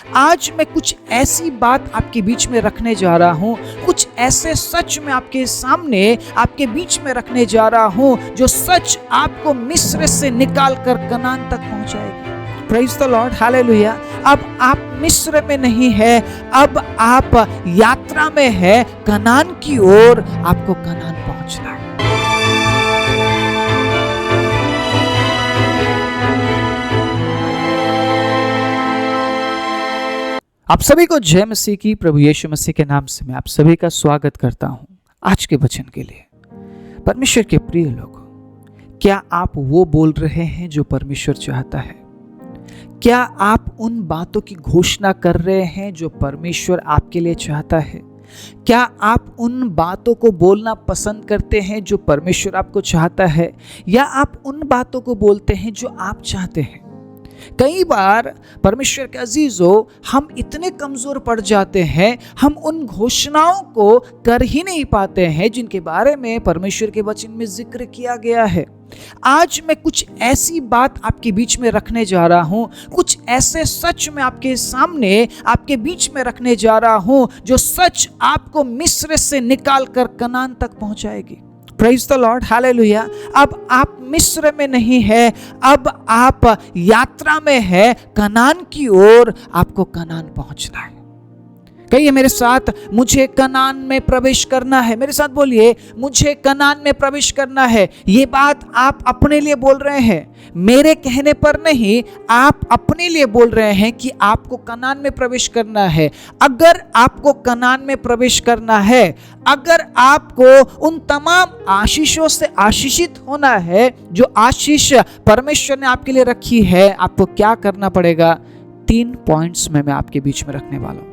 आज मैं कुछ ऐसी बात आपके बीच में रखने जा रहा हूं, कुछ ऐसे सच मैं आपके सामने आपके बीच में रखने जा रहा हूं जो सच आपको मिस्र से निकाल कर कनान तक पहुंचाएगी। Praise the Lord, hallelujah. अब आप मिस्र में नहीं है, अब आप यात्रा में है कनान की ओर। आपको कनान पहुंचना है। आप सभी को जय मसीह की। प्रभु यीशु मसीह के नाम से मैं आप सभी का स्वागत करता हूं आज के वचन के लिए। परमेश्वर के प्रिय लोगों, क्या आप वो बोल रहे हैं जो परमेश्वर चाहता है? क्या आप उन बातों की घोषणा कर रहे हैं जो परमेश्वर आपके लिए चाहता है? क्या आप उन बातों को बोलना पसंद करते हैं जो परमेश्वर आपको चाहता है, या आप उन बातों को बोलते हैं जो आप चाहते हैं? कई बार परमेश्वर के अजीजों, हम इतने कमजोर पड़ जाते हैं, हम उन घोषणाओं को कर ही नहीं पाते हैं जिनके बारे में परमेश्वर के वचन में जिक्र किया गया है। आज मैं कुछ ऐसी बात आपके बीच में रखने जा रहा हूं, कुछ ऐसे सच मैं आपके सामने आपके बीच में रखने जा रहा हूं जो सच आपको मिस्र से निकाल कर कनान तक पहुंचाएगी। Praise the Lord, hallelujah. अब आप मिस्र में नहीं है, अब आप यात्रा में है कनान की ओर। आपको कनान पहुंचना है। कहिए मेरे साथ, मुझे कनान में प्रवेश करना है। मेरे साथ बोलिए, मुझे कनान में प्रवेश करना है। ये बात आप अपने लिए बोल रहे हैं, मेरे कहने पर नहीं, आप अपने लिए बोल रहे हैं कि आपको कनान में प्रवेश करना है। अगर आपको कनान में प्रवेश करना है, अगर आपको उन तमाम आशीषों से आशीषित होना है जो आशीष परमेश्वर ने आपके लिए रखी है, आपको क्या करना पड़ेगा? 3 पॉइंट्स मैं आपके बीच में रखने वाला हूं।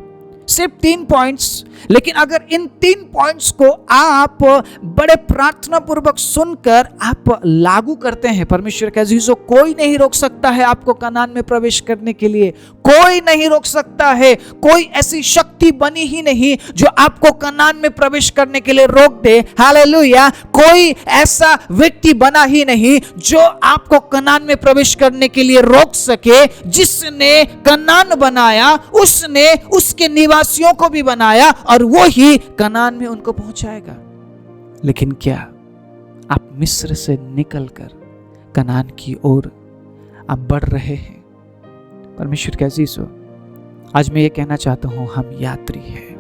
सिर्फ 3 पॉइंट्स, लेकिन अगर इन 3 पॉइंट्स को आप बड़े प्रार्थना पूर्वक सुनकर आप लागू करते हैं, परमेश्वर के अजीजों, कोई नहीं रोक सकता है आपको कनान में प्रवेश करने के लिए। कोई नहीं रोक सकता है। कोई ऐसी शक्ति बनी ही नहीं जो आपको कनान में प्रवेश करने के लिए रोक दे। हालेलुया। कोई ऐसा व्यक्ति बना ही नहीं जो आपको कनान में प्रवेश करने के लिए रोक सके। जिसने कनान बनाया, उसने उसके निवासियों को भी बनाया और वो ही कनान में उनको पहुंचाएगा। लेकिन क्या आप मिस्र से निकलकर कनान की ओर आप बढ़ रहे हैं? परमेश्वर के अजीजों, आज मैं ये कहना चाहता हूं, हम यात्री हैं,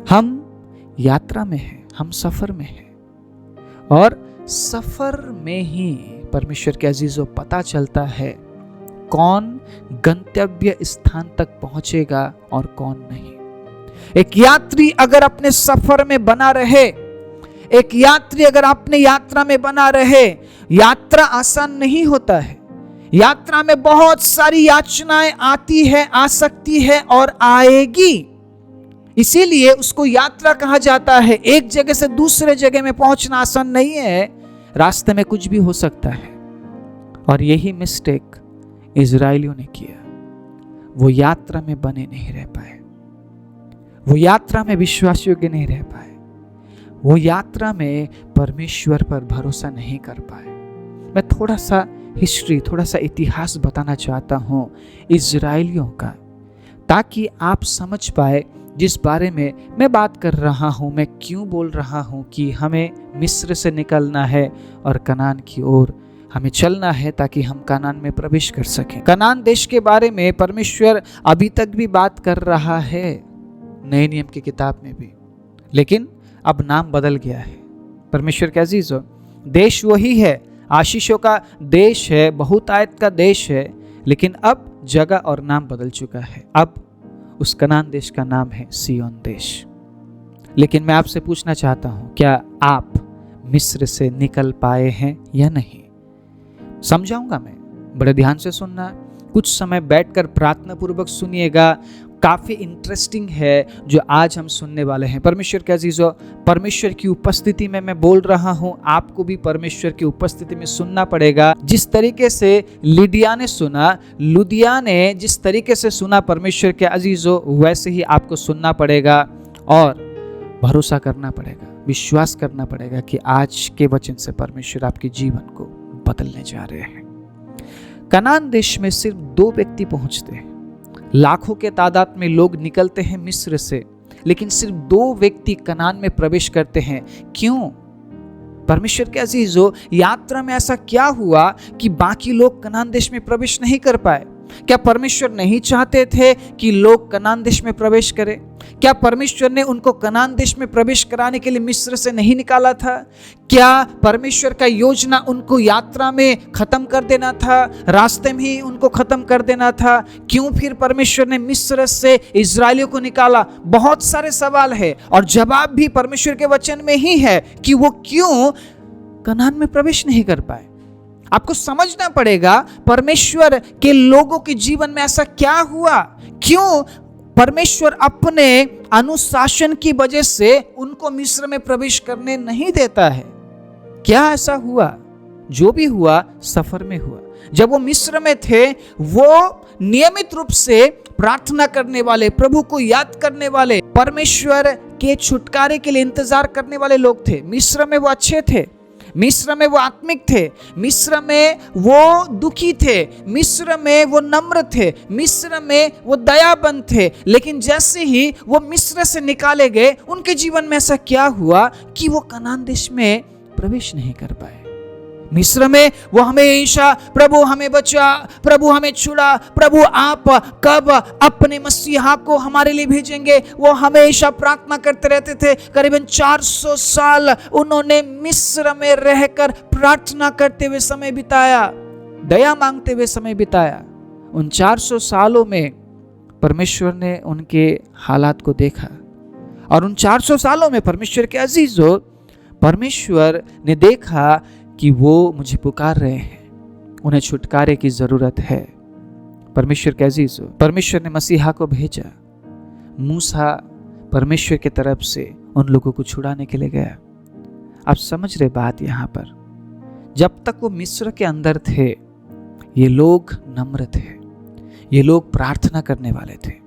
हम यात्रा में हैं, हम सफर में हैं। और सफर में ही परमेश्वर के अजीजों पता चलता है कौन गंतव्य स्थान तक पहुंचेगा और कौन नहीं। एक यात्री अगर अपने सफर में बना रहे, एक यात्री अगर अपने यात्रा में बना रहे, यात्रा आसान नहीं होता है। यात्रा में बहुत सारी याचनाएं आती है, आ सकती है और आएगी। इसीलिए उसको यात्रा कहा जाता है। एक जगह से दूसरे जगह में पहुंचना आसान नहीं है। रास्ते में कुछ भी हो सकता है। और यही मिस्टेक इजराइलियों ने किया। वो यात्रा में बने नहीं रह पाए, वो यात्रा में विश्वास योग्य नहीं रह पाए, वो यात्रा में परमेश्वर पर भरोसा नहीं कर पाए। मैं थोड़ा सा हिस्ट्री, थोड़ा सा इतिहास बताना चाहता हूं इजराइलियों का, ताकि आप समझ पाए जिस बारे में मैं बात कर रहा हूं, मैं क्यों बोल रहा हूं कि हमें मिस्र से निकलना है और कनान की ओर हमें चलना है, ताकि हम कनान में प्रवेश कर सकें। कनान देश के बारे में परमेश्वर अभी तक भी बात कर रहा है, नए नियम की किताब में भी, लेकिन अब नाम बदल गया है। परमेश्वर के अजीजों, देश वही है, आशीषों का देश है, बहुतायत का देश है, लेकिन अब जगह और नाम बदल चुका है। अब उस कनान देश का नाम है सिय्योन देश। लेकिन मैं आपसे पूछना चाहता हूं, क्या आप मिस्र से निकल पाए हैं या नहीं? समझाऊंगा मैं, बड़े ध्यान से सुनना। कुछ समय बैठकर प्रार्थना पूर्वक सुनिएगा। काफी इंटरेस्टिंग है जो आज हम सुनने वाले हैं। परमेश्वर के अजीजों, परमेश्वर की उपस्थिति में मैं बोल रहा हूं, आपको भी परमेश्वर की उपस्थिति में सुनना पड़ेगा। जिस तरीके से लिडिया ने सुना, लुदिया ने जिस तरीके से सुना परमेश्वर के अजीजों, वैसे ही आपको सुनना पड़ेगा और भरोसा करना पड़ेगा, विश्वास करना पड़ेगा कि आज के वचन से परमेश्वर आपके जीवन को बदलने जा रहे हैं। कनान देश में सिर्फ 2 व्यक्ति पहुंचते हैं। लाखों के तादाद में लोग निकलते हैं मिस्र से, लेकिन सिर्फ 2 व्यक्ति कनान में प्रवेश करते हैं। क्यों? परमेश्वर के अजीजों, यात्रा में ऐसा क्या हुआ कि बाकी लोग कनान देश में प्रवेश नहीं कर पाए? क्या परमेश्वर नहीं चाहते थे कि लोग कनान देश में प्रवेश करें? क्या परमेश्वर ने उनको कनान देश में प्रवेश कराने के लिए मिस्र से नहीं निकाला था? क्या परमेश्वर का योजना उनको यात्रा में खत्म कर देना था, रास्ते में ही उनको खत्म कर देना था? क्यों फिर परमेश्वर ने मिस्र से इजरायलियों को निकाला? बहुत सारे सवाल है और जवाब भी परमेश्वर के वचन में ही है कि वो क्यों कनान में प्रवेश नहीं कर पाए। आपको समझना पड़ेगा परमेश्वर के लोगों के जीवन में ऐसा क्या हुआ, क्यों परमेश्वर अपने अनुशासन की वजह से उनको मिस्र में प्रवेश करने नहीं देता है। क्या ऐसा हुआ? जो भी हुआ सफर में हुआ। जब वो मिस्र में थे, वो नियमित रूप से प्रार्थना करने वाले, प्रभु को याद करने वाले, परमेश्वर के छुटकारे के लिए इंतजार करने वाले लोग थे। मिस्र में वो अच्छे थे, मिस्र में वो आत्मिक थे, मिस्र में वो दुखी थे, मिस्र में वो नम्र थे, मिस्र में वो दयाबंद थे। लेकिन जैसे ही वो मिस्र से निकाले गए, उनके जीवन में ऐसा क्या हुआ कि वो कनान देश में प्रवेश नहीं कर पाए। मिस्र में वो हमेशा प्रभु हमें बचा, प्रभु हमें छुड़ा, प्रभु आप कब अपने मसीहा को हमारे लिए भेजेंगे, वो हमेशा प्रार्थना करते रहते थे। करीबन 400 साल उन्होंने मिस्र में रहकर प्रार्थना करते हुए समय बिताया, दया मांगते हुए समय बिताया। उन 400 सालों में परमेश्वर ने उनके हालात को देखा और उन 400 सालों में परमेश्वर के अजीजों, परमेश्वर ने देखा कि वो मुझे पुकार रहे हैं, उन्हें छुटकारे की जरूरत है। परमेश्वर के अजीजों, परमेश्वर ने मसीहा को भेजा। मूसा परमेश्वर की तरफ से उन लोगों को छुड़ाने के लिए गया। आप समझ रहे बात यहाँ पर? जब तक वो मिस्र के अंदर थे, ये लोग नम्र थे, ये लोग प्रार्थना करने वाले थे,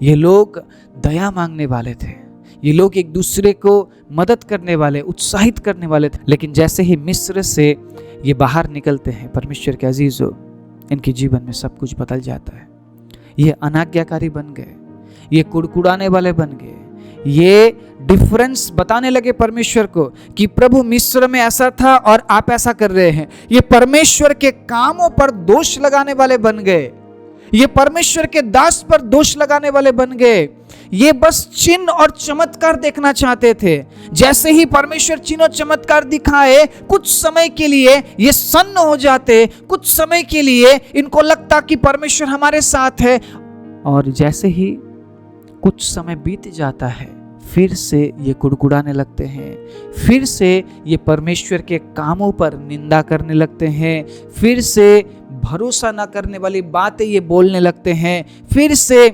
ये लोग दया मांगने वाले थे, ये लोग एक दूसरे को मदद करने वाले, उत्साहित करने वाले थे। लेकिन जैसे ही मिस्र से ये बाहर निकलते हैं, परमेश्वर के अजीजों, इनके जीवन में सब कुछ बदल जाता है। ये अनाज्ञाकारी बन गए, ये कुड़कुड़ाने वाले बन गए, ये डिफरेंस बताने लगे परमेश्वर को कि प्रभु मिस्र में ऐसा था और आप ऐसा कर रहे हैं। ये परमेश्वर के कामों पर दोष लगाने वाले बन गए, ये परमेश्वर के दास पर दोष लगाने वाले बन गए। ये बस चिन्ह और चमत्कार देखना चाहते थे। जैसे ही परमेश्वर चिन्ह और चमत्कार दिखाए, कुछ समय के लिए ये सन्न हो जाते, कुछ समय के लिए इनको लगता कि परमेश्वर हमारे साथ है, और जैसे ही कुछ समय बीत जाता है, फिर से ये कुड़कुड़ाने लगते हैं, फिर से ये परमेश्वर के कामों पर निंदा करने लगते हैं, फिर से भरोसा न करने वाली बातें ये बोलने लगते हैं, फिर से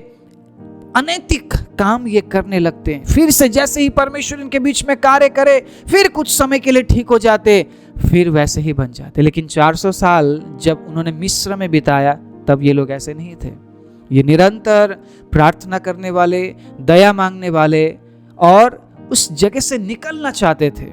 अनैतिक काम ये करने लगते हैं। फिर से जैसे ही परमेश्वर इनके बीच में कार्य करे, फिर कुछ समय के लिए ठीक हो जाते, फिर वैसे ही बन जाते। लेकिन 400 साल जब उन्होंने मिस्र में बिताया, तब ये लोग ऐसे नहीं थे। ये निरंतर प्रार्थना करने वाले, दया मांगने वाले और उस जगह से निकलना चाहते थे,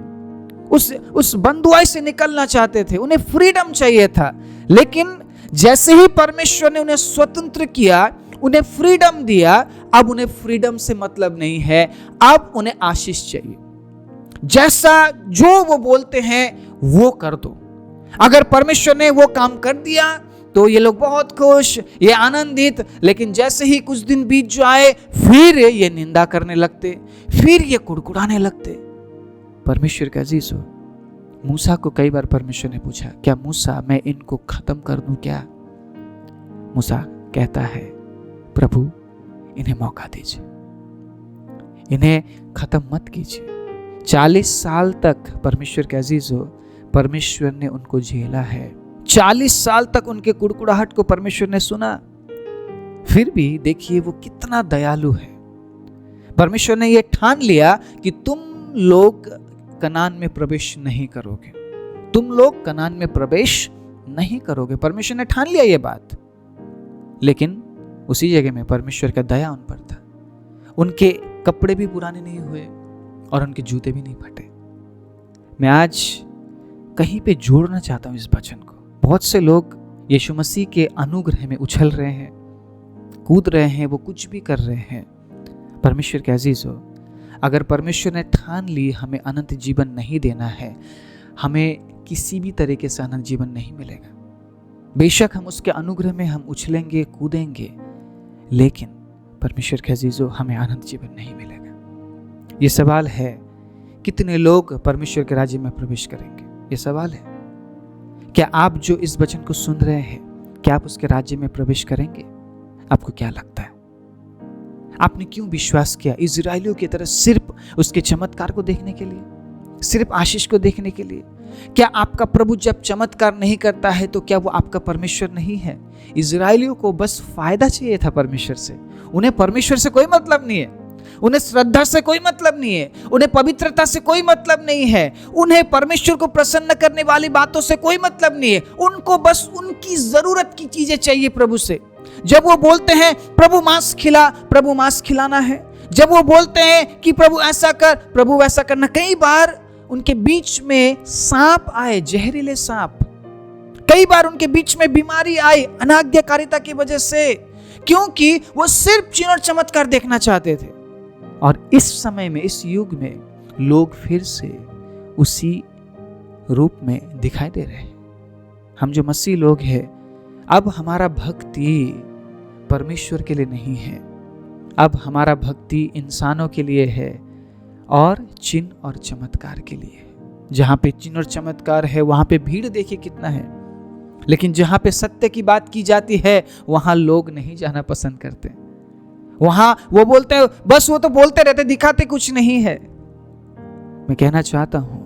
उस बंधुआई से निकलना चाहते थे। उन्हें फ्रीडम चाहिए था। लेकिन जैसे ही परमेश्वर ने उन्हें स्वतंत्र किया, उन्हें फ्रीडम दिया, अब उन्हें फ्रीडम से मतलब नहीं है, अब उन्हें आशीष चाहिए। जैसा जो वो बोलते हैं वो कर दो। अगर परमेश्वर ने वो काम कर दिया तो ये लोग बहुत खुश, ये आनंदित। लेकिन जैसे ही कुछ दिन बीत जाए, फिर ये निंदा करने लगते, फिर ये कुड़कुड़ाने लगते। परमेश्वर का अजीज हो, मूसा को कई बार परमेश्वर ने पूछा, क्या मूसा मैं इनको खत्म कर दूं क्या? मूसा कहता है, प्रभु इन्हें मौका दीजिए, इन्हें खत्म मत कीजिए। 40 साल तक परमेश्वर के अजीज हो, परमेश्वर ने उनको झेला है। 40 साल तक उनके कुड़कुड़ाहट को परमेश्वर ने सुना। फिर भी देखिए वो कितना दयालु है। परमेश्वर ने यह ठान लिया कि तुम लोग कनान में प्रवेश नहीं करोगे, तुम लोग कनान में प्रवेश नहीं करोगे। परमेश्वर ने ठान लिया ये बात। लेकिन उसी जगह में परमेश्वर का दया उन पर था। उनके कपड़े भी पुराने नहीं हुए और उनके जूते भी नहीं फटे। मैं आज कहीं पे जोड़ना चाहता हूं इस वचन को। बहुत से लोग यीशु मसीह के अनुग्रह में उछल रहे हैं, कूद रहे हैं, वो कुछ भी कर रहे हैं, परमेश्वर के अजीजों, अगर परमेश्वर ने ठान ली हमें अनंत जीवन नहीं देना है, हमें किसी भी तरीके से अनंत जीवन नहीं मिलेगा। बेशक हम उसके अनुग्रह में हम उछलेंगे, कूदेंगे, लेकिन परमेश्वर के अजीजों हमें अनंत जीवन नहीं मिलेगा। ये सवाल है, कितने लोग परमेश्वर के राज्य में प्रवेश करेंगे? ये सवाल है। क्या आप जो इस वचन को सुन रहे हैं, क्या आप उसके राज्य में प्रवेश करेंगे? आपको क्या लगता है? आपने क्यों विश्वास किया इजराइलियों की तरह सिर्फ उसके चमत्कार को देखने के लिए, सिर्फ आशीष को देखने के लिए? क्या आपका प्रभु जब चमत्कार नहीं करता है तो क्या वो आपका परमेश्वर नहीं है? इजराइलियों को बस फायदा चाहिए था परमेश्वर से। उन्हें परमेश्वर से कोई मतलब नहीं है, उन्हें श्रद्धा से कोई मतलब नहीं है, उन्हें पवित्रता से कोई मतलब नहीं है, उन्हें परमेश्वर को प्रसन्न करने वाली बातों से कोई मतलब नहीं है। उनको बस उनकी जरूरत की चीजें चाहिए प्रभु से। जब वो बोलते हैं प्रभु मांस खिला, प्रभु मांस खिलाना है। जब वो बोलते हैं कि प्रभु ऐसा कर, प्रभु वैसा करना। कई बार उनके बीच में सांप आए, जहरीले सांप, कई बार उनके बीच में बीमारी आई अनाज्ञाकारिता की वजह से, क्योंकि वो सिर्फ चिन्ह और चमत्कार देखना चाहते थे। और इस समय में, इस युग में लोग फिर से उसी रूप में दिखाई दे रहे हैं। हम जो मसीह लोग हैं, अब हमारा भक्ति परमेश्वर के लिए नहीं है, अब हमारा भक्ति इंसानों के लिए है और चिन्ह और चमत्कार के लिए। जहां पे चिन्ह और चमत्कार है वहां पे भीड़ देखिए कितना है, लेकिन जहां पे सत्य की बात की जाती है वहां लोग नहीं जाना पसंद करते। वहां वो बोलते हैं, बस वो तो बोलते रहते, दिखाते कुछ नहीं है। मैं कहना चाहता हूं,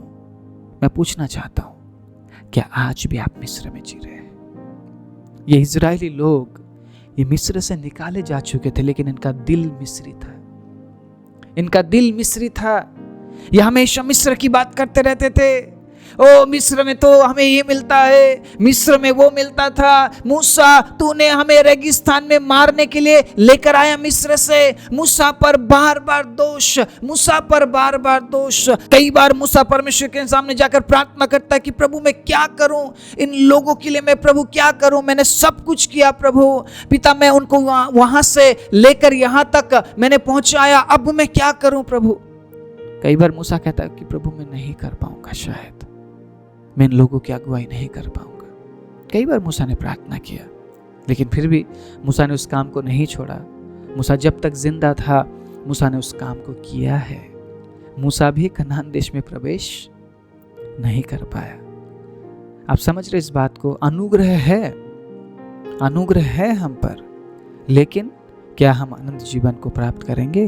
मैं पूछना चाहता हूं, क्या आज भी आप मिस्र में जी रहे हैं? ये इजरायली लोग ये मिस्र से निकाले जा चुके थे, लेकिन इनका दिल मिस्री था, इनका दिल मिस्री था। ये हमेशा मिस्र की बात करते रहते थे। ओ मिस्र में तो हमें ये मिलता है, मिस्र में वो मिलता था। मूसा, तूने हमें रेगिस्तान में मारने के लिए लेकर आया मिस्र से। मूसा पर बार बार दोष, मूसा पर बार बार दोष। कई बार मूसा परमेश्वर के सामने जाकर प्रार्थना करता है कि प्रभु मैं क्या करूं, इन लोगों के लिए मैं प्रभु क्या करूं? मैंने सब कुछ किया प्रभु पिता, मैं उनको वहां से लेकर यहां तक मैंने पहुंचाया, अब मैं क्या करूं प्रभु? कई बार मूसा कहता है कि प्रभु मैं नहीं कर पाऊंगा, शायद मैं इन लोगों की अगुवाई नहीं कर पाऊंगा। कई बार मूसा ने प्रार्थना किया, लेकिन फिर भी मूसा ने उस काम को नहीं छोड़ा। मूसा जब तक जिंदा था, मूसा ने उस काम को किया है। मूसा भी कनान देश में प्रवेश नहीं कर पाया। आप समझ रहे इस बात को? अनुग्रह है, अनुग्रह है हम पर, लेकिन क्या हम अनंत जीवन को प्राप्त करेंगे?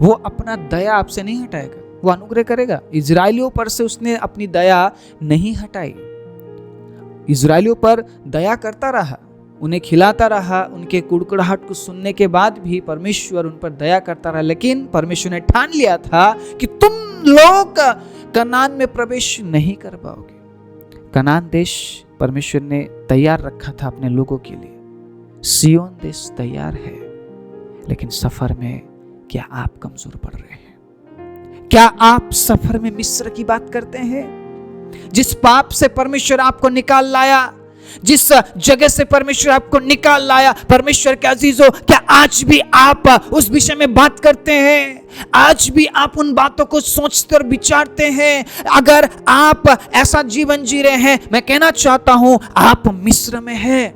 वो अपना दया आपसे नहीं हटाएगा, वो अनुग्रह करेगा। इजराइलियों पर से उसने अपनी दया नहीं हटाई, इजराइलियों पर दया करता रहा, उन्हें खिलाता रहा। उनके कुड़कुड़ाहट को सुनने के बाद भी परमेश्वर उन पर दया करता रहा। लेकिन परमेश्वर ने ठान लिया था कि तुम लोग कनान में प्रवेश नहीं कर पाओगे। कनान देश परमेश्वर ने तैयार रखा था अपने लोगों के लिए। सियोन देश तैयार है, लेकिन सफर में क्या आप कमजोर पड़ रहे हैं? क्या आप सफर में मिस्र की बात करते हैं? जिस पाप से परमेश्वर आपको निकाल लाया, जिस जगह से परमेश्वर आपको निकाल लाया, परमेश्वर के अजीजों, क्या आज भी आप उस विषय में बात करते हैं? आज भी आप उन बातों को सोचते और विचारते हैं? अगर आप ऐसा जीवन जी रहे हैं, मैं कहना चाहता हूं आप मिस्र में हैं,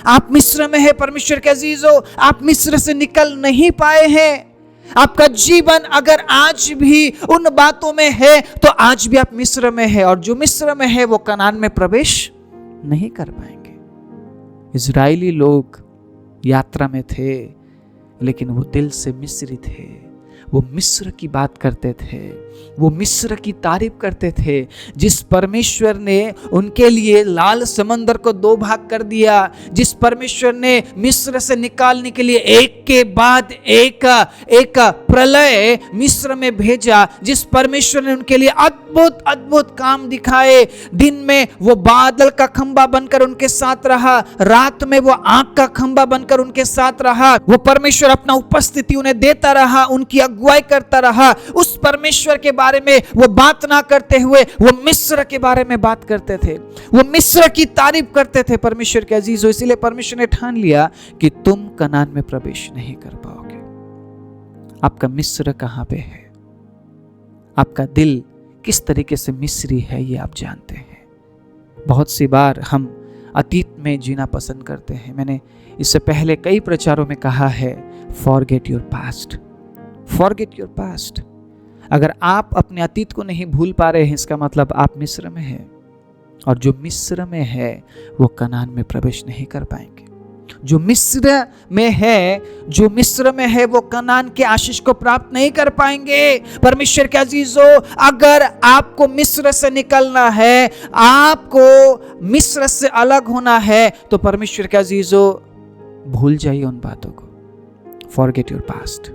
आप मिस्र में हैं परमेश्वर के अजीजों। आप मिस्र से निकल नहीं पाए हैं। आपका जीवन अगर आज भी उन बातों में है तो आज भी आप मिस्र में है, और जो मिस्र में है वो कनान में प्रवेश नहीं कर पाएंगे। इजरायली लोग यात्रा में थे, लेकिन वो दिल से मिस्री थे। वो मिस्र की बात करते थे, वो मिस्र की तारीफ करते थे, जिस परमेश्वर ने उनके लिए लाल समंदर को दो भाग कर दिया, जिस परमेश्वर ने मिस्र से निकालने के लिए एक के बाद एक प्रलय मिस्र में भेजा, जिस परमेश्वर ने उनके लिए अद्भुत अद्भुत काम दिखाए। दिन में वो बादल का खंबा बनकर उनके साथ रहा, रात में वो आग का खंबा बनकर उनके साथ रहा। वो परमेश्वर अपना उपस्थिति उन्हें देता रहा, उनकी अगुवाई करता रहा, उस परमेश्वर के बारे में वो बात ना करते हुए वो मिस्र के बारे में बात करते थे, वो मिस्र की तारीफ करते थे। परमेश्वर के अजीजों, इसीलिए परमेश्वर ने ठान लिया कि तुम कनान में प्रवेश नहीं कर पाओगे। आपका मिस्र कहां पे है? आपका दिल किस तरीके से मिस्री है ये आप जानते हैं। बहुत सी बार हम अतीत में जीना पसंद करते हैं। मैंने इससे पहले कई प्रचारों में कहा है, forget your past, forget your past. अगर आप अपने अतीत को नहीं भूल पा रहे हैं, इसका मतलब आप मिस्र में हैं, और जो मिस्र में है वो कनान में प्रवेश नहीं कर पाएंगे। जो मिस्र में है वो कनान के आशीष को प्राप्त नहीं कर पाएंगे। परमेश्वर के अजीजों, अगर आपको मिस्र से निकलना है, आपको मिस्र से अलग होना है, तो परमेश्वर के अजीजों भूल जाइए उन बातों को। फॉरगेट योर पास्ट,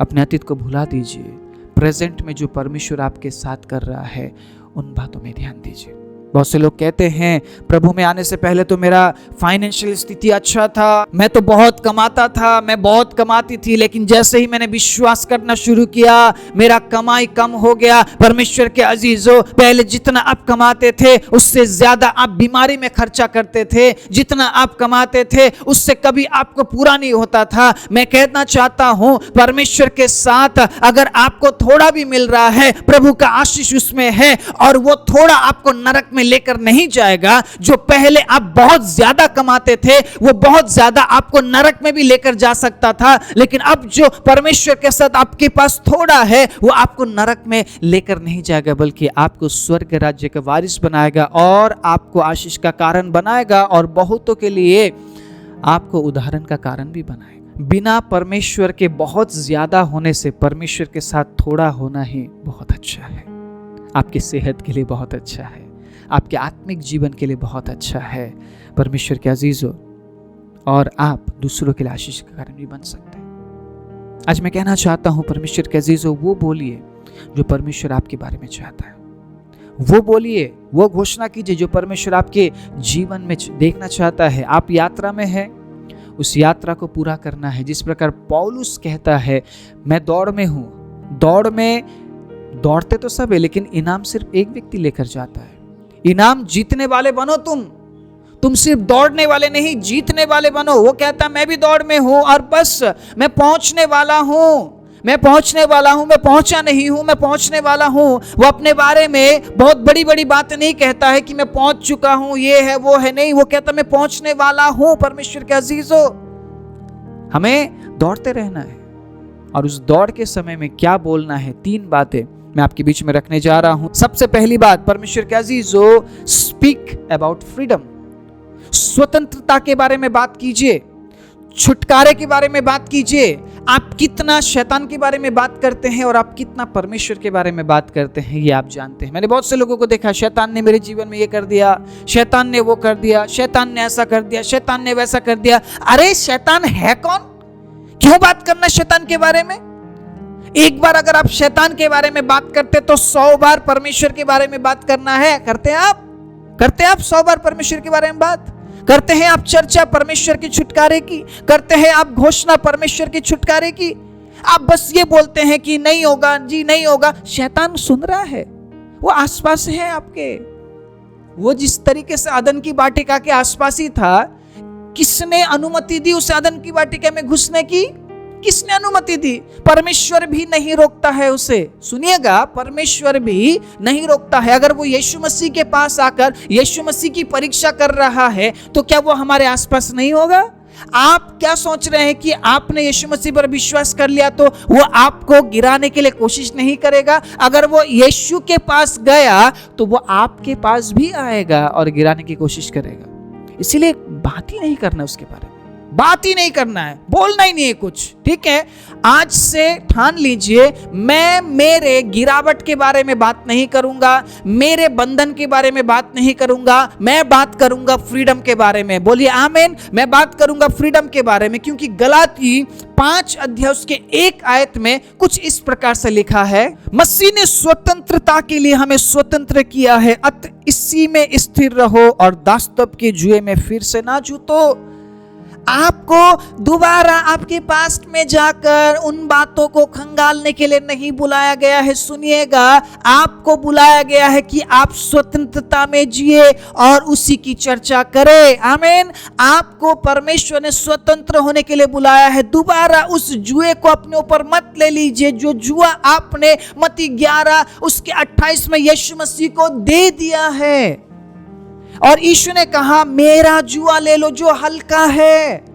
अपने अतीत को भुला दीजिए। प्रेजेंट में जो परमेश्वर आपके साथ कर रहा है उन बातों में ध्यान दीजिए। बहुत से लोग कहते हैं, प्रभु में आने से पहले तो मेरा फाइनेंशियल स्थिति अच्छा था, मैं तो बहुत कमाता था, मैं बहुत कमाती थी, लेकिन जैसे ही मैंने विश्वास करना शुरू किया मेरा कमाई कम हो गया। परमेश्वर के अजीजों, पहले जितना आप कमाते थे उससे ज्यादा आप बीमारी में खर्चा करते थे, जितना आप कमाते थे उससे कभी आपको पूरा नहीं होता था। मैं कहना चाहता हूं, परमेश्वर के साथ अगर आपको थोड़ा भी मिल रहा है, प्रभु का आशीष उसमें है, और वो थोड़ा आपको नरक में लेकर नहीं जाएगा। जो पहले आप बहुत ज्यादा कमाते थे वो बहुत ज्यादा आपको नरक में भी लेकर जा सकता था, लेकिन अब जो परमेश्वर के साथ आपके पास थोड़ा है वो आपको नरक में लेकर नहीं जाएगा, बल्कि आपको स्वर्ग राज्य का वारिस बनाएगा और आपको आशीष का कारण बनाएगा, और बहुतों के लिए आपको उदाहरण का कारण भी बनाएगा। बिना परमेश्वर के बहुत ज्यादा होने से परमेश्वर के साथ थोड़ा होना ही बहुत अच्छा है। आपकी सेहत के लिए बहुत अच्छा है, आपके आत्मिक जीवन के लिए बहुत अच्छा है परमेश्वर के अजीजों, और आप दूसरों के लिए आशीष का कारण भी बन सकते हैं। आज मैं कहना चाहता हूं, परमेश्वर के अजीजों, वो बोलिए जो परमेश्वर आपके बारे में चाहता है, वो बोलिए, वो घोषणा कीजिए जो परमेश्वर आपके जीवन में देखना चाहता है। आप यात्रा में हैं, उस यात्रा को पूरा करना है। जिस प्रकार पौलुस कहता है, मैं दौड़ में हूं, दौड़ में दौड़ते तो सब है, लेकिन इनाम सिर्फ एक व्यक्ति लेकर जाता है। इनाम जीतने वाले बनो, तुम सिर्फ दौड़ने वाले नहीं, जीतने वाले बनो। वो कहता मैं भी दौड़ में हूं और बस मैं पहुंचने वाला हूं, मैं पहुंचा नहीं हूं, मैं पहुंचने वाला हूं। वो अपने बारे में बहुत बड़ी बड़ी बातें नहीं कहता है कि मैं पहुंच चुका हूं, ये है वो है, नहीं, वो कहता मैं पहुंचने वाला हूं। परमेश्वर के अजीजों, हमें दौड़ते रहना है, और उस दौड़ के समय में क्या बोलना है, 3 बातें मैं आपके बीच में रखने जा रहा हूं। सबसे पहली बात, परमेश्वर के अजीजों, स्पीक अबाउट फ्रीडम। स्वतंत्रता के बारे में बात कीजिए, छुटकारे के बारे में बात कीजिए। आप कितना शैतान के बारे में बात करते हैं और आप कितना परमेश्वर के बारे में बात करते हैं ये आप जानते हैं। मैंने बहुत से लोगों को देखा, शैतान ने मेरे जीवन में ये कर दिया, शैतान ने वो कर दिया, शैतान ने ऐसा कर दिया, शैतान ने वैसा कर दिया। अरे शैतान है कौन? क्यों बात करना शैतान के बारे में? एक बार अगर आप शैतान के बारे में बात करते तो 100 बार परमेश्वर के बारे में बात करना है। करते हैं आप 100 बार परमेश्वर के बारे में बात करते हैं? आप चर्चा परमेश्वर के छुटकारे की करते हैं, आप घोषणा परमेश्वर के छुटकारे की। आप बस ये बोलते हैं कि नहीं होगा जी, नहीं होगा। शैतान सुन रहा है, वो आसपास है आपके। वो जिस तरीके से अदन की वाटिका के आसपास ही था, किसने अनुमति दी उसे अदन की वाटिका में घुसने की? किसने अनुमति दी? परमेश्वर भी नहीं रोकता है उसे। सुनिएगा, परमेश्वर भी नहीं रोकता है। अगर वो यीशु मसीह के पास आकर यीशु मसीह की परीक्षा कर रहा है तो क्या वो हमारे आसपास नहीं होगा? आप क्या सोच रहे हैं कि आपने यीशु मसीह पर विश्वास कर लिया तो वो आपको गिराने के लिए कोशिश नहीं करेगा? अगर वो यीशु के पास गया तो वो आपके पास भी आएगा और गिराने की कोशिश करेगा। इसीलिए बात ही नहीं करना उसके बारे में, बात ही नहीं करना है, बोलना ही नहीं है कुछ। ठीक है, आज से ठान लीजिए, मैं मेरे गिरावट के बारे में बात नहीं करूंगा, मेरे बंधन के बारे में बात नहीं करूंगा, मैं बात करूंगा फ्रीडम के बारे में। बोलिए आमीन। मैं बात करूंगा फ्रीडम के बारे में, क्योंकि गलाती 5 अध्याय उसके 1 आयत में कुछ इस प्रकार से लिखा है, मसीह ने स्वतंत्रता के लिए हमें स्वतंत्र किया है, अतः इसी में स्थिर रहो और दासत्व के जुए में फिर से ना जूतो। आपको दोबारा आपके पास्ट में जाकर उन बातों को खंगालने के लिए नहीं बुलाया गया है। सुनिएगा, आपको बुलाया गया है कि आप स्वतंत्रता में जिए और उसी की चर्चा करें। आमीन। आपको परमेश्वर ने स्वतंत्र होने के लिए बुलाया है। दोबारा उस जुए को अपने ऊपर मत ले लीजिए जो जुआ आपने मत्ती 11 उसके 28 में यीशु मसीह को दे दिया है। और यीशु ने कहा, मेरा जुआ ले लो जो हल्का है।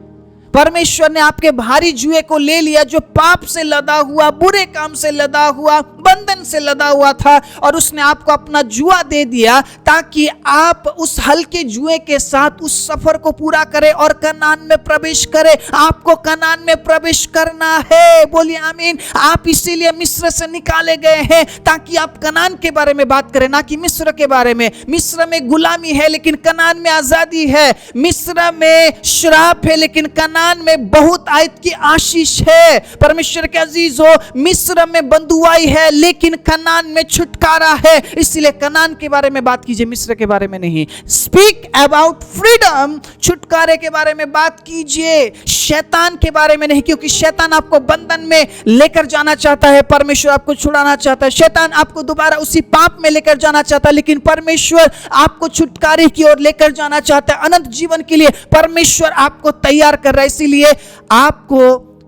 परमेश्वर ने आपके भारी जुए को ले लिया जो पाप से लदा हुआ, बुरे काम से लदा हुआ, बंधन से लदा हुआ था, और उसने आपको अपना जुआ दे दिया ताकि आप उस हल्के जुए के साथ उस सफर को पूरा करें और कनान में प्रवेश करें। आपको कनान में प्रवेश करना है। बोलिए आमीन। आप इसीलिए मिस्र से निकाले गए हैं ताकि आप कनान के बारे में बात करें, ना कि मिस्र के बारे में। मिस्र में गुलामी है लेकिन कनान में आजादी है। मिस्र में श्राप है लेकिन कनान में बहुत आयत की आशीष है। परमेश्वर के अजीजों, मिस्र में बंधुआई है लेकिन कनान में छुटकारा है। इसलिए कनान के बारे में बात कीजिए, मिस्र के बारे में नहीं। स्पीक अबाउट फ्रीडम, छुटकारे के बारे में बात कीजिए, शैतान के बारे में नहीं, क्योंकि शैतान आपको बंधन में लेकर जाना चाहता है, परमेश्वर आपको छुड़ाना चाहता है। शैतान आपको दोबारा उसी पाप में लेकर जाना चाहता है, लेकिन परमेश्वर आपको छुटकारे की ओर लेकर जाना चाहता है। अनंत जीवन के लिए परमेश्वर आपको तैयार कर रहा है। इसीलिए आपको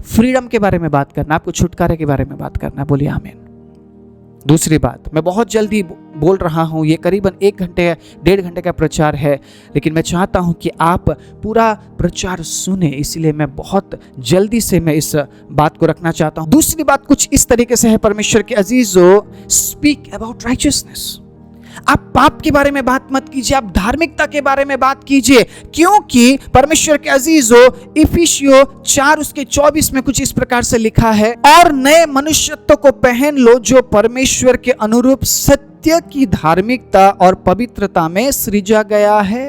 फ्रीडम के बारे में बात करना, आपको छुटकारे के बारे में बात करना। बोलिए आमीन। दूसरी बात, मैं बहुत जल्दी बोल रहा हूं, ये करीबन 1-1.5 घंटे का प्रचार है, लेकिन मैं चाहता हूं कि आप पूरा प्रचार सुने, इसलिए मैं बहुत जल्दी से मैं इस बात को रखना चाहता हूं। दूसरी बात कुछ इस तरीके से है, परमेश्वर के अजीजों, स्पीक अबाउट राइचियसनेस। आप पाप के बारे में बात मत कीजिए, आप धार्मिकता के बारे में बात कीजिए, क्योंकि परमेश्वर के अजीजों, इफिसियों 4 उसके 24 में कुछ इस प्रकार से लिखा है, और नए मनुष्यत्व को पहन लो जो परमेश्वर के अनुरूप सत्य की धार्मिकता और पवित्रता में सृजा गया है।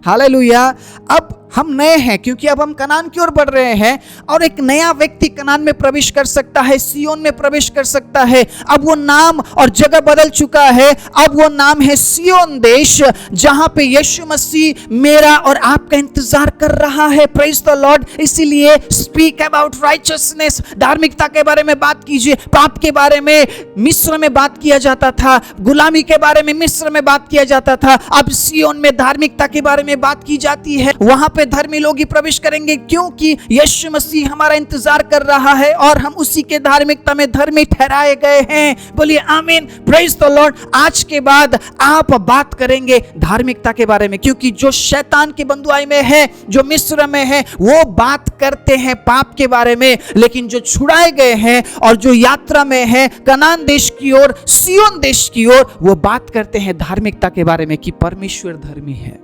हालेलुया। अब हम नए हैं क्योंकि अब हम कनान की ओर बढ़ रहे हैं, और एक नया व्यक्ति कनान में प्रवेश कर सकता है, सियोन में प्रवेश कर सकता है। अब वो नाम और जगह बदल चुका है। अब वो नाम है सियोन देश, जहां पे यीशु मसीह मेरा और आपका इंतजार कर रहा है। Praise the Lord. इसीलिए स्पीक अबाउट राइचियसनेस, धार्मिकता के बारे में बात कीजिए। पाप के बारे में मिस्र में बात किया जाता था, गुलामी के बारे में मिस्र में बात किया जाता था, अब सियोन में धार्मिकता के बारे में बात की जाती है। वहां पे धर्मी लोग ही प्रवेश करेंगे, क्योंकि यीशु मसीह हमारा इंतजार कर रहा है और हम उसी के धार्मिकता में धर्मी ठहराए गए हैं। बोलिए आमीन। Praise the Lord. आज के बाद आप बात करेंगे धार्मिकता के बारे में, क्योंकि जो शैतान की बंधुआई में है, जो मिस्र में है, वो बात करते हैं पाप के बारे में, लेकिन जो छुड़ाए गए हैं और जो यात्रा में है कनान देश की ओर, सियोन देश की ओर, वो बात करते हैं धार्मिकता के बारे में कि परमेश्वर धर्मी है।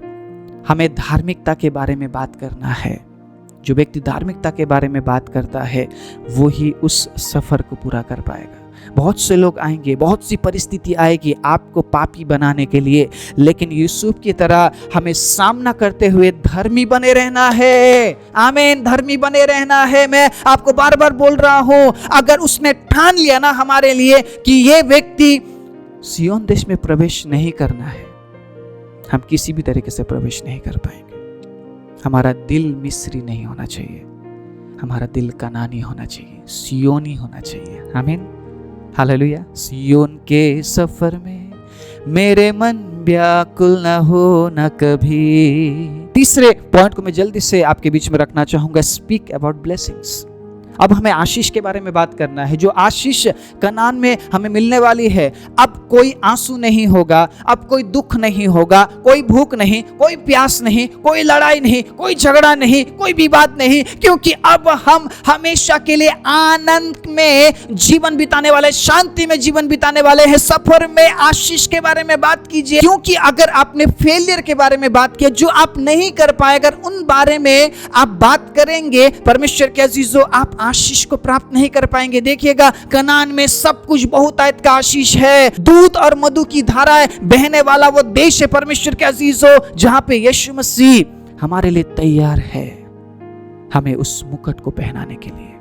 हमें धार्मिकता के बारे में बात करना है। जो व्यक्ति धार्मिकता के बारे में बात करता है वो ही उस सफर को पूरा कर पाएगा। बहुत से लोग आएंगे, बहुत सी परिस्थिति आएगी आपको पापी बनाने के लिए, लेकिन यूसुफ की तरह हमें सामना करते हुए धर्मी बने रहना है। आमीन। धर्मी बने रहना है। मैं आपको बार बार बोल रहा हूं, अगर उसने ठान लिया ना हमारे लिए कि ये व्यक्ति सियोन देश में प्रवेश नहीं करना है, हम किसी भी तरीके से प्रवेश नहीं कर पाएंगे। हमारा दिल मिस्री नहीं होना चाहिए, हमारा दिल कनानी होना चाहिए, सियोनी होना चाहिए। आमीन। हालेलुया। सियोन के सफर में मेरे मन व्याकुल न हो न कभी। तीसरे पॉइंट को मैं जल्दी से आपके बीच में रखना चाहूंगा, स्पीक अबाउट ब्लेसिंग्स। अब हमें आशीष के बारे में बात करना है, जो आशीष कनान में हमें मिलने वाली है। अब कोई आंसू नहीं होगा, अब कोई दुख नहीं होगा, कोई भूख नहीं, कोई प्यास नहीं, कोई लड़ाई नहीं, कोई झगड़ा नहीं, कोई विवाद नहीं, क्योंकि अब हम हमेशा के लिए आनंद में जीवन बिताने वाले, शांति में जीवन बिताने वाले हैं। सफर में आशीष के बारे में बात कीजिए, क्योंकि अगर आपने फेलियर के बारे में बात किया, जो आप नहीं कर पाए, अगर उन बारे में आप बात करेंगे, परमेश्वर के अजीजों, आप आशीष को प्राप्त नहीं कर पाएंगे। देखिएगा, कनान में सब कुछ बहुतायत का आशीष है। दूध और मधु की धाराएं बहने वाला वो देश है परमेश्वर के अजीजों, जहां पे यीशु मसीह हमारे लिए तैयार है हमें उस मुकुट को पहनाने के लिए।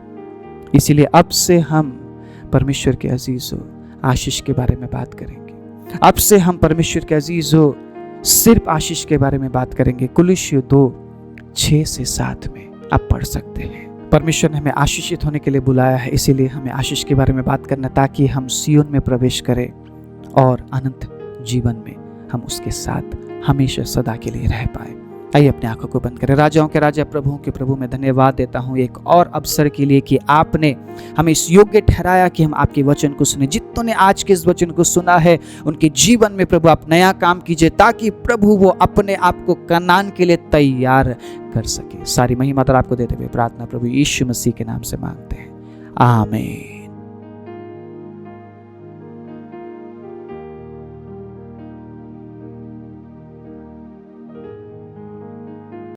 इसीलिए अब से हम परमेश्वर के अजीजों आशीष के बारे में बात करेंगे। अब से हम परमेश्वर के अजीजों सिर्फ आशीष के बारे में बात करेंगे। कुलुस्सियों 2:6-7 में आप पढ़ सकते हैं। परमेश्वर ने हमें आशीषित होने के लिए बुलाया है, इसीलिए हमें आशीष के बारे में बात करना, ताकि हम सिय्योन में प्रवेश करें और अनंत जीवन में हम उसके साथ हमेशा सदा के लिए रह पाए। आइए अपने आंखों को बंद करें। राजाओं के राजा, प्रभुओं के प्रभु, मैं धन्यवाद देता हूँ एक और अवसर के लिए कि आपने हमें इस योग्य ठहराया कि हम आपके वचन को सुने। जितनों ने आज के इस वचन को सुना है, उनके जीवन में प्रभु आप नया काम कीजिए, ताकि प्रभु वो अपने आप को कनान के लिए तैयार कर सके। सारी महिमा तो आपको देते हुए प्रार्थना प्रभु यीशु मसीह के नाम से मांगते हैं, आमीन।